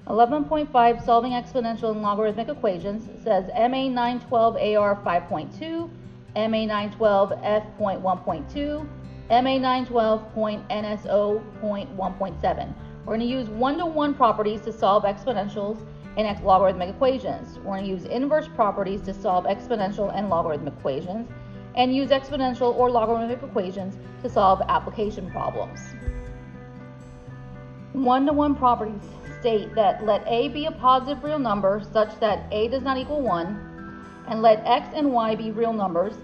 11.5, solving exponential and logarithmic equations, says MA912AR 5.2, MA912F.1.2, MA912.NSO.1.7. We're going to use one-to-one properties to solve exponentials and logarithmic equations. We're going to use inverse properties to solve exponential and logarithmic equations, and use exponential or logarithmic equations to solve application problems. One-to-one properties state that let A be a positive real number such that A does not equal 1, and let X and Y be real numbers,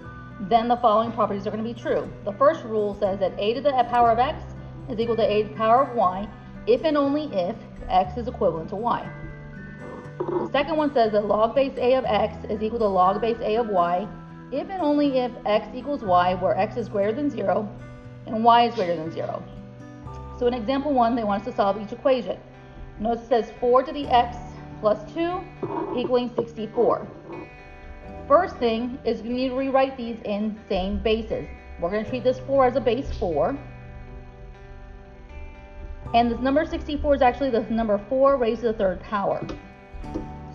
then the following properties are going to be true. The first rule says that A to the power of X is equal to A to the power of Y if and only if X is equivalent to Y. The second one says that log base A of X is equal to log base A of Y if and only if X equals Y, where X is greater than 0 and Y is greater than 0. So in example 1, they want us to solve each equation. Notice it says 4 to the X plus 2 equaling 64. First thing is we need to rewrite these in same bases. We're going to treat this 4 as a base 4. And this number 64 is actually the number 4 raised to the third power.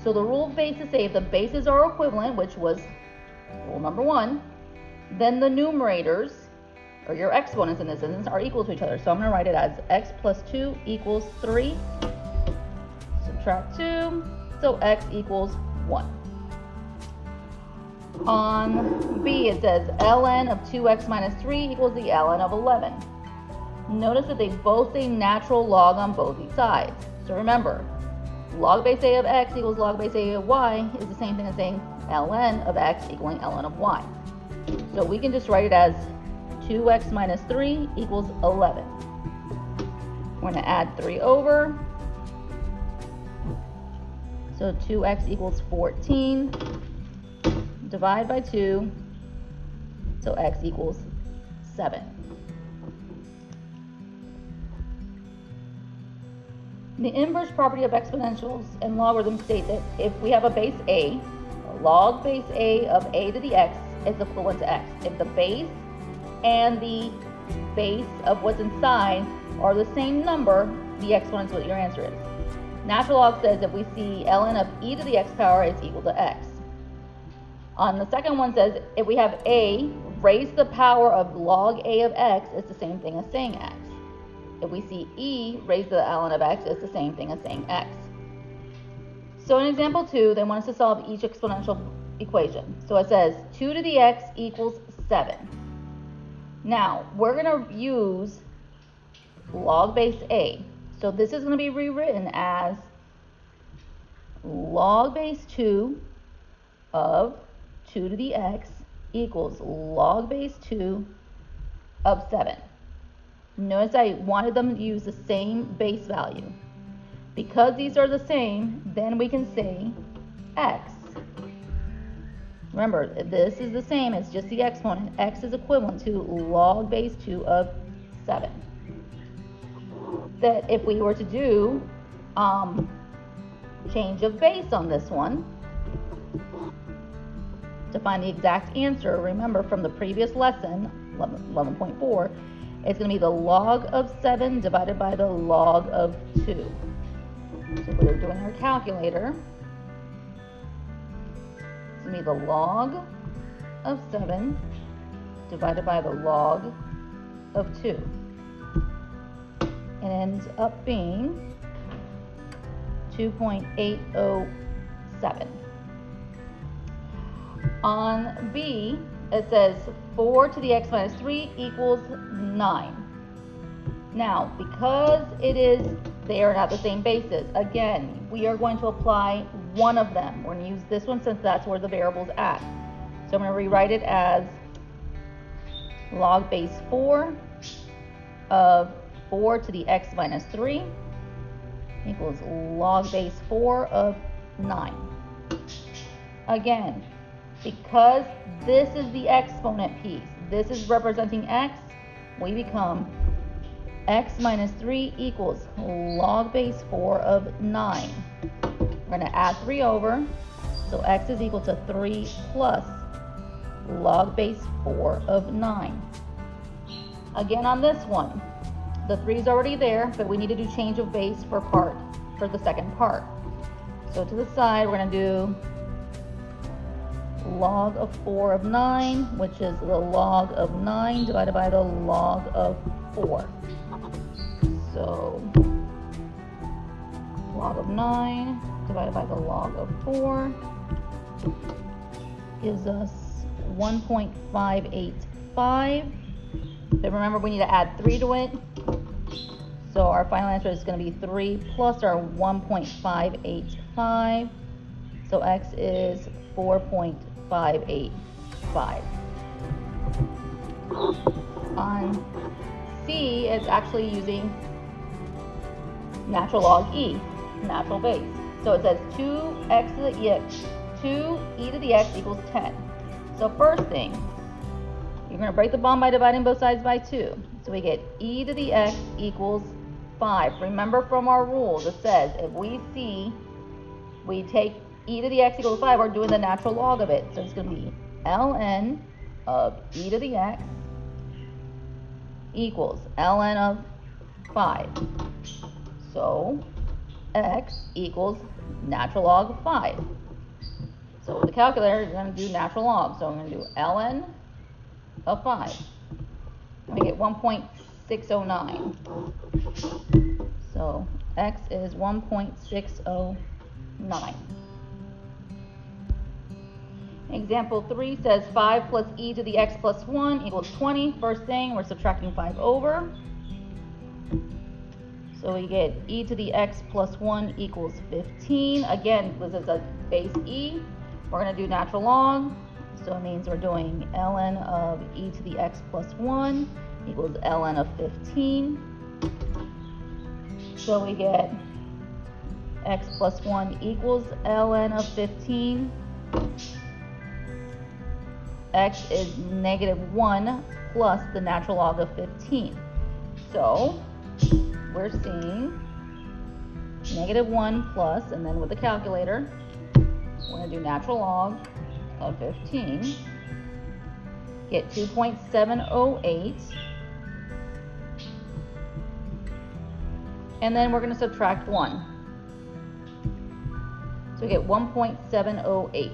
So the rule of bases say if the bases are equivalent, which was rule number 1, then the numerators, or your exponents in this instance, are equal to each other. So I'm going to write it as x plus 2 equals 3. Subtract 2, so x equals 1. On B, it says ln of 2x minus 3 equals the ln of 11. Notice that they both say natural log on both these sides. So remember, log base A of x equals log base A of y is the same thing as saying ln of x equaling ln of y. So we can just write it as 2x minus 3 equals 11. We're going to add 3 over. So 2x equals 14. Divide by 2. So x equals 7. The inverse property of exponentials and logarithms state that if we have a base A, log base A of A to the x is equivalent to x. If the base and the base of what's inside are the same number, the exponent is what your answer is. Natural log says if we see ln of e to the x power is equal to x. On the second one says if we have a raised to the power of log a of x, it's the same thing as saying x. If we see e raised to the ln of x, it's the same thing as saying x. So in example 2, they want us to solve each exponential equation. So it says 2 to the x equals 7. Now, we're going to use log base a. So this is going to be rewritten as log base 2 of 2 to the x equals log base 2 of 7. Notice I wanted them to use the same base value. Because these are the same, then we can say x. Remember, this is the same, it's just the exponent. X is equivalent to log base 2 of 7. That if we were to do change of base on this one, to find the exact answer, remember from the previous lesson, 11.4, it's going to be the log of 7 divided by the log of 2. So we're doing our calculator. It's going to be the log of 7 divided by the log of 2. It ends up being 2.807. On B, it says 4 to the x minus 3 equals 9. Now, because they are not the same bases, again, we are going to apply one of them. We're going to use this one since that's where the variable's at. So I'm going to rewrite it as log base 4 of 4 to the x minus 3 equals log base 4 of 9. Again, because this is the exponent piece, this is representing x, we become x minus 3 equals log base 4 of 9. We're going to add 3 over, so x is equal to 3 plus log base 4 of 9. Again on this one, the 3 is already there, but we need to do change of base for part for the second part. So to the side, we're going to do log of 4 of 9, which is the log of 9 divided by the log of 4. So log of 9 divided by the log of 4 gives us 1.585. But remember, we need to add 3 to it. So our final answer is going to be 3 plus our 1.585. So x is 4.585. On C, it's actually using natural log e, natural base. So it says 2e to the x equals 10. So first thing, you're going to break the bond by dividing both sides by 2. So we get e to the x equals 5. Remember from our rules, it says if we take e to the x equals 5, we're doing the natural log of it. So it's going to be ln of e to the x equals ln of 5. So x equals natural log of 5. So with the calculator, you're going to do natural log. So I'm going to do ln of 5. And we get 1.609. So x is 1.609. Example 3 says 5 plus e to the x plus 1 equals 20. First thing, we're subtracting 5 over. So we get e to the x plus 1 equals 15. Again, this is a base e. We're going to do natural log. So it means we're doing ln of e to the x plus 1 equals ln of 15. So we get x plus 1 equals ln of 15. X is negative 1 plus the natural log of 15. So we're seeing negative 1 plus, and then with the calculator, we're going to do natural log of 15. Get 2.708. And then we're going to subtract 1. So we get 1.708.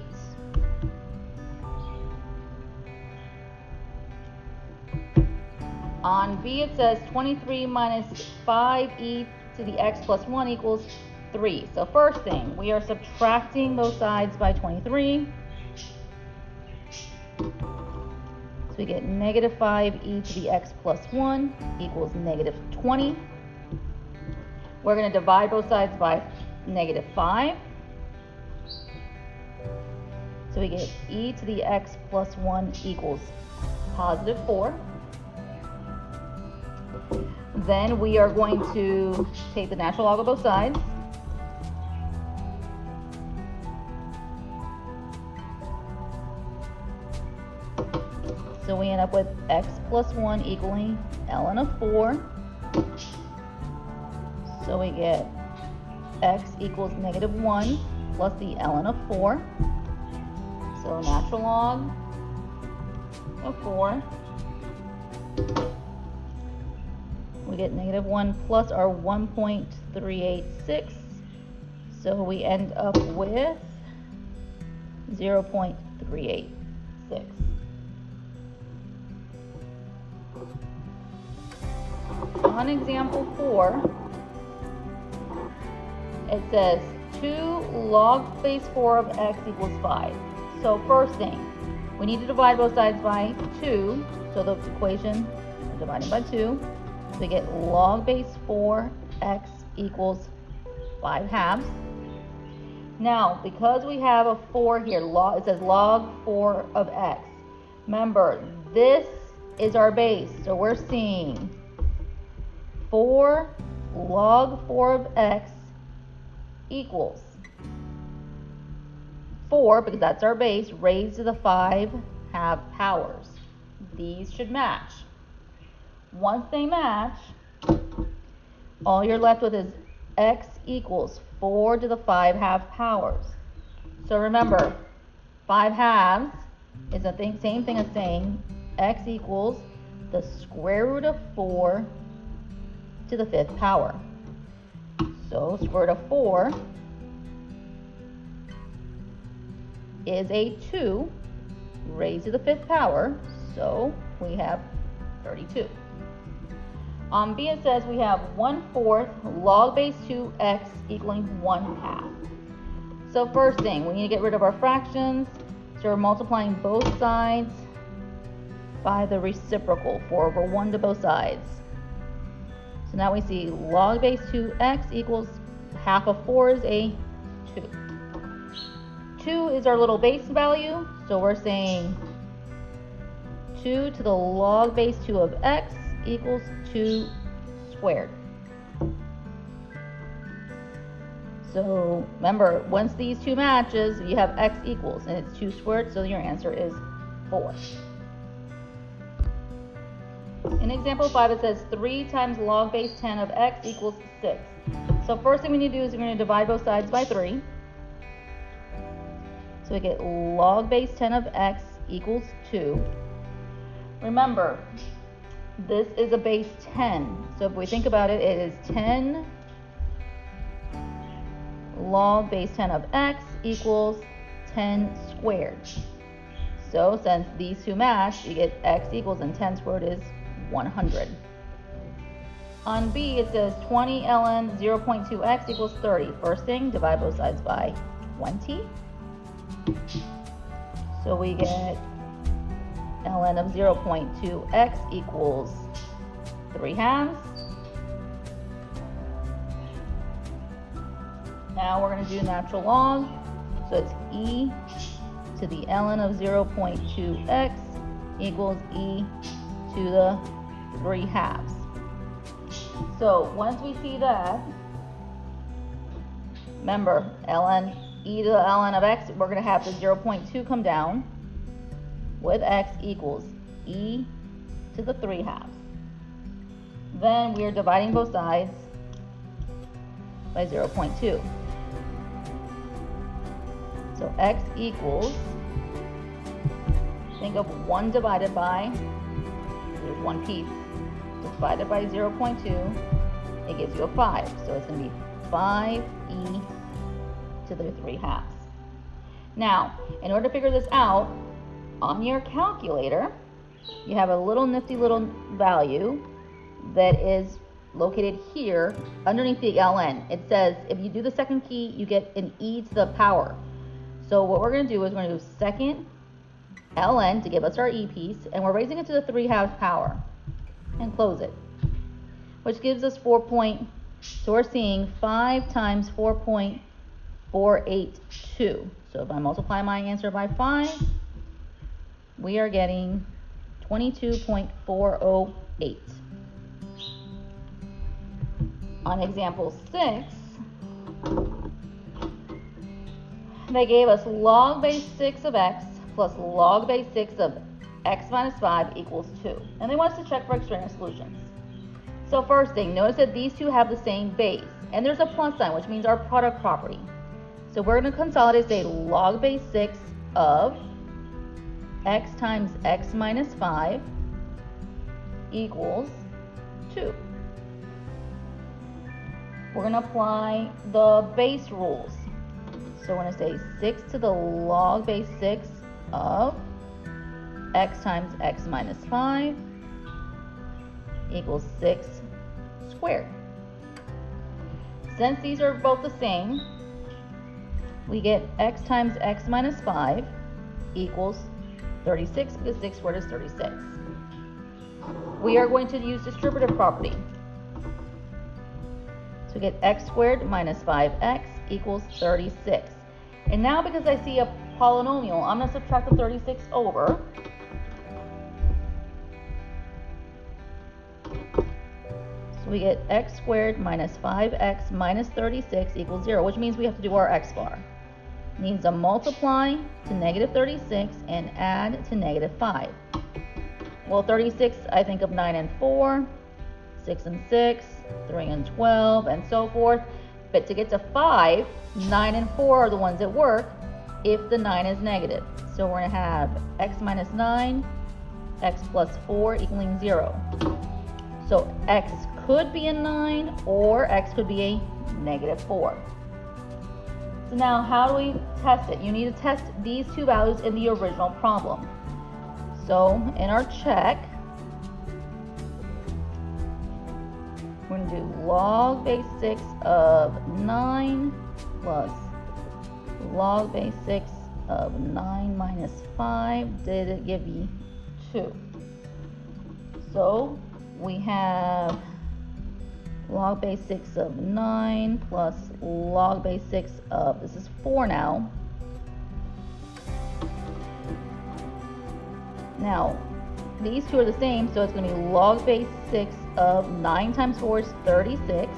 On B, it says 23 minus 5e to the x plus 1 equals 3. So first thing, we are subtracting both sides by 23. So we get negative 5e to the x plus 1 equals negative 20. We're going to divide both sides by negative 5. So we get e to the x plus 1 equals positive 4. Then we are going to take the natural log of both sides. So we end up with x plus 1 equaling ln of 4. So we get x equals negative 1 plus the ln of 4. So natural log of 4. We get negative 1 plus our 1.386. So we end up with 0.386. On example 4, it says 2 log base 4 of x equals 5. So first thing, we need to divide both sides by 2. So the equation, we're dividing by 2. So we get log base 4 x equals 5 halves. Now, because we have a 4 here, it says log 4 of x. Remember, this is our base. So we're seeing 4 log 4 of x equals 4, because that's our base, raised to the 5 half powers. These should match. Once they match, all you're left with is x equals 4 to the 5 half powers. So remember, 5 halves is the same thing as saying x equals the square root of 4 to the 5th power. So square root of 4 is a 2 raised to the 5th power, so we have 32. On B it says we have 1/4 log base 2x equaling 1/2. So first thing, we need to get rid of our fractions, so we're multiplying both sides by the reciprocal, 4/1 to both sides. So now we see log base 2x equals half of 4 is a 2. 2 is our little base value, so we're saying 2 to the log base 2 of x equals 2 squared. So remember, once these two matches, you have x equals, and it's 2 squared, so your answer is 4. In example 5, it says 3 times log base 10 of x equals 6. So first thing we need to do is we're going to divide both sides by 3. So we get log base 10 of x equals 2. Remember, this is a base 10. So if we think about it, it is 10 log base 10 of x equals 10 squared. So since these two match, you get x equals, and 10 squared is 100. On B, it says 20 ln 0.2x equals 30. First thing, divide both sides by 20. So we get ln of 0.2x equals 3/2. Now we're going to do natural log. So it's e to the ln of 0.2x equals e to the 3/2. So once we see that, remember, e to the ln of x, we're going to have the 0.2 come down with x equals e to the 3/2. Then we are dividing both sides by 0.2. So x equals, think of 1 divided by, there's one piece, divided by 0.2, it gives you a 5. So it's going to be 5e to the 3/2. Now, in order to figure this out, on your calculator, you have a little nifty little value that is located here underneath the ln. It says if you do the second key, you get an e to the power. So what we're going to do is we're going to do second ln to give us our e piece, and we're raising it to the 3/2 power and close it, which gives us 4. So we're seeing 5 times 4.482. So if I multiply my answer by 5, we are getting 22.408. On example 6, they gave us log base 6 of x plus log base 6 of x minus 5 equals 2. And they want us to check for extraneous solutions. So first thing, notice that these two have the same base. And there's a plus sign, which means our product property. So we're going to consolidate, say, log base 6 of x times x minus 5 equals 2. We're going to apply the base rules. So we're going to say 6 to the log base 6 of x times x minus 5 equals 6 squared. Since these are both the same, we get x times x minus 5 equals 36, because 6 squared is 36. We are going to use distributive property. So we get x squared minus 5x equals 36. And now because I see a polynomial, I'm going to subtract the 36 over. So we get x squared minus 5x minus 36 equals 0, which means we have to do our x bar. It means to multiply to negative 36 and add to negative 5. Well, 36, I think of 9 and 4, 6 and 6, 3 and 12, and so forth. But to get to 5, 9 and 4 are the ones that work if the 9 is negative. So we're going to have x minus 9, x plus 4 equaling 0. So x could be a 9 or x could be a -4. So now how do we test it? You need to test these two values in the original problem. So in our check, we're going to do log base 6 of 9 plus log base 6 of 9 minus 5. Did it give you 2? So we have log base 6 of 9 plus log base 6 of, this is 4 now. Now, these two are the same, so it's going to be log base 6 of 9 times 4 is 36.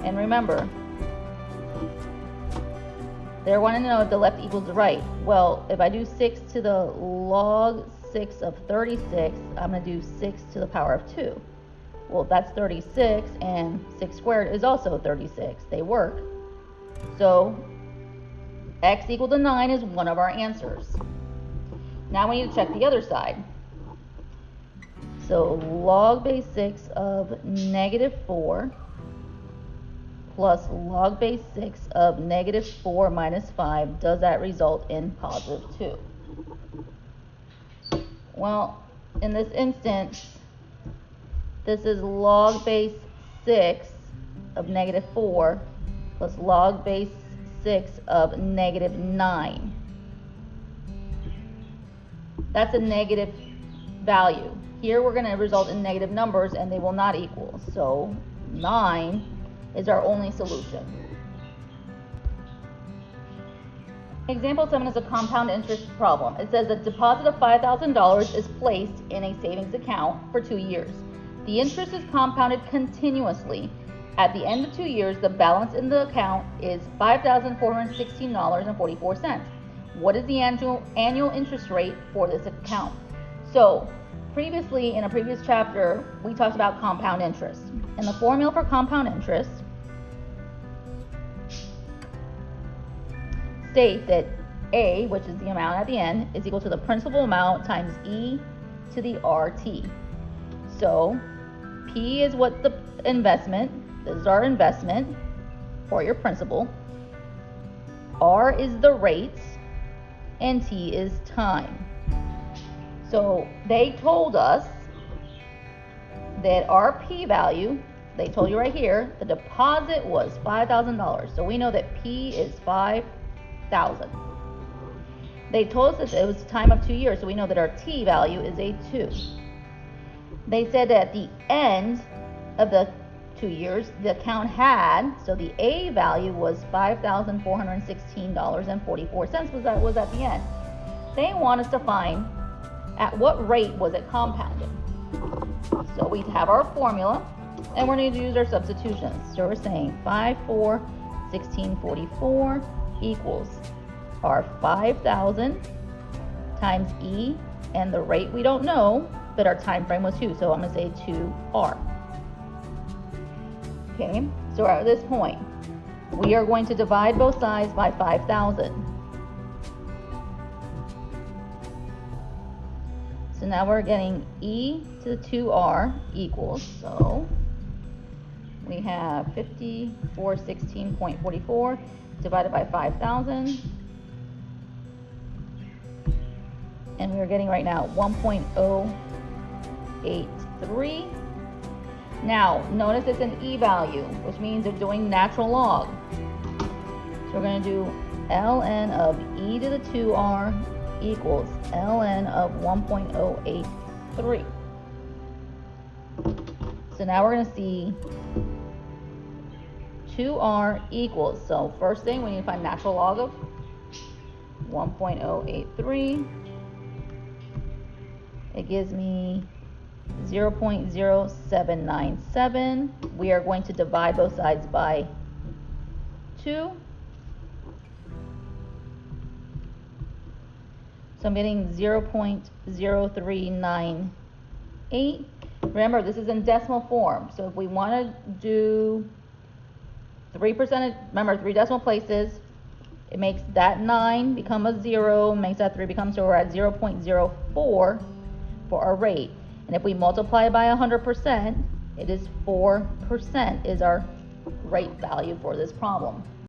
And remember, they're wanting to know if the left equals the right. Well, if I do 6 to the log 6 of 36, I'm going to do 6 to the power of 2. Well, that's 36, and 6 squared is also 36. They work. So x equal to 9 is one of our answers. Now we need to check the other side. So log base 6 of -4 plus log base 6 of -4 minus 5, does that result in +2? Well, in this instance, this is log base 6 of -4 plus log base 6 of -9. That's a negative value. Here we're going to result in negative numbers and they will not equal. So 9 is our only solution. Example 7 is a compound interest problem. It says a deposit of $5,000 is placed in a savings account for 2 years. The interest is compounded continuously. At the end of 2 years, the balance in the account is $5,416.44. What is the annual interest rate for this account? So previously, in a previous chapter, we talked about compound interest. And the formula for compound interest states that A, which is the amount at the end, is equal to the principal amount times E to the RT. So P is what the investment, this is our investment for your principal. R is the rates, and T is time. So they told us that our P value, they told you right here, the deposit was $5,000. So we know that P is 5,000. They told us that it was a time of 2 years, so we know that our T value is a 2. They said that at the end of the 2 years, the account had, so the A value was $5,416.44 was at the end. They want us to find at what rate was it compounded. So we have our formula, and we're going to use our substitutions. So we're saying 5,416.44 equals our 5,000 times E, and the rate we don't know, but our time frame was 2, so I'm going to say 2R. Okay, so at this point, we are going to divide both sides by 5,000. So now we're getting E to the 2R equals, so we have 5,416.44 divided by 5,000. And we're getting right now 1.083. Now, notice it's an E value, which means they're doing natural log. So we're going to do ln of E to the 2R equals ln of 1.083. So now we're going to see 2R equals, so first thing we need to find natural log of 1.083. It gives me 0.0797. We are going to divide both sides by 2. So I'm getting 0.0398. Remember, this is in decimal form. So if we want to do 3%, remember 3 decimal places, it makes that 9 become a 0, makes that 3 become 0. We're at 0.04 for our rate. And if we multiply by 100%, it is 4% is our right value for this problem.